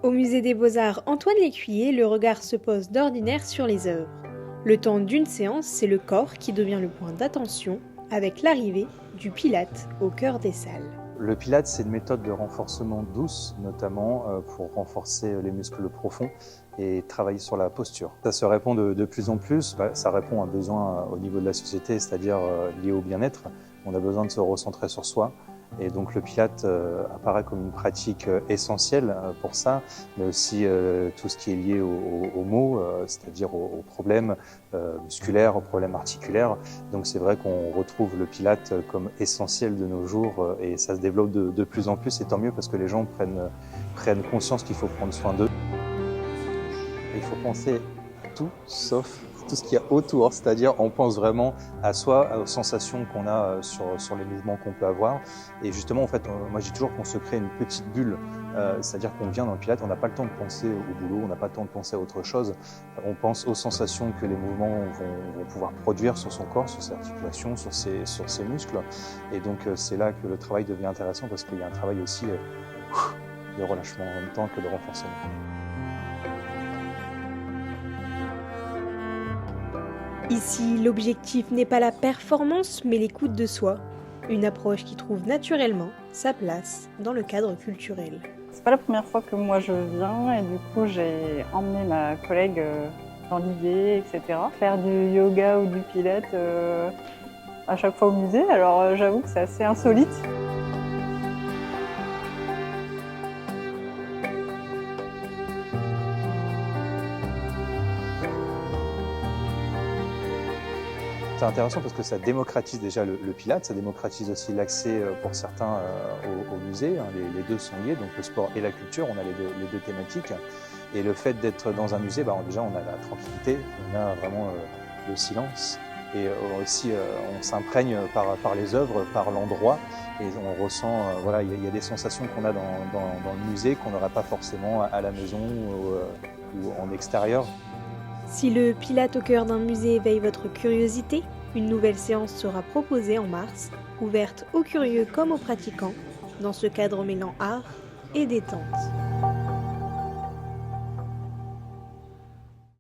Au musée des Beaux-Arts Antoine Lécuyer, le regard se pose d'ordinaire sur les œuvres. Le temps d'une séance, c'est le corps qui devient le point d'attention, avec l'arrivée du Pilate au cœur des salles. Le Pilate, c'est une méthode de renforcement douce, notamment pour renforcer les muscles profonds et travailler sur la posture. Ça se répand de plus en plus, ça répond à un besoin au niveau de la société, c'est-à-dire lié au bien-être. On a besoin de se recentrer sur soi. Et donc le Pilate apparaît comme une pratique essentielle pour ça, mais aussi tout ce qui est lié aux maux, c'est-à-dire aux problèmes musculaires, aux problèmes articulaires. Donc c'est vrai qu'on retrouve le Pilate comme essentiel de nos jours et ça se développe de plus en plus, et tant mieux parce que les gens prennent conscience qu'il faut prendre soin d'eux. Il faut penser tout sauf tout ce qu'il y a autour, c'est-à-dire on pense vraiment à soi, aux sensations qu'on a sur les mouvements qu'on peut avoir. Et justement, en fait, moi j'ai toujours qu'on se crée une petite bulle, c'est-à-dire qu'on vient dans le Pilate, on n'a pas le temps de penser au boulot, on n'a pas le temps de penser à autre chose. On pense aux sensations que les mouvements vont pouvoir produire sur son corps, sur ses articulations, sur ses muscles. Et donc c'est là que le travail devient intéressant parce qu'il y a un travail aussi de relâchement en même temps que de renforcement. Ici, l'objectif n'est pas la performance, mais l'écoute de soi. Une approche qui trouve naturellement sa place dans le cadre culturel. C'est pas la première fois que moi je viens et du coup j'ai emmené ma collègue dans l'idée, etc. Faire du yoga ou du pilate à chaque fois au musée, alors j'avoue que c'est assez insolite. C'est intéressant parce que ça démocratise déjà le Pilate, ça démocratise aussi l'accès pour certains au musée. Les deux sont liés, donc le sport et la culture, on a les deux thématiques. Et le fait d'être dans un musée, déjà on a la tranquillité, on a vraiment le silence. Et aussi on s'imprègne par les œuvres, par l'endroit. Et on ressent, il y a des sensations qu'on a dans le musée qu'on n'aura pas forcément à la maison ou en extérieur. Si le Pilate au cœur d'un musée éveille votre curiosité, une nouvelle séance sera proposée en mars, ouverte aux curieux comme aux pratiquants, dans ce cadre mêlant art et détente.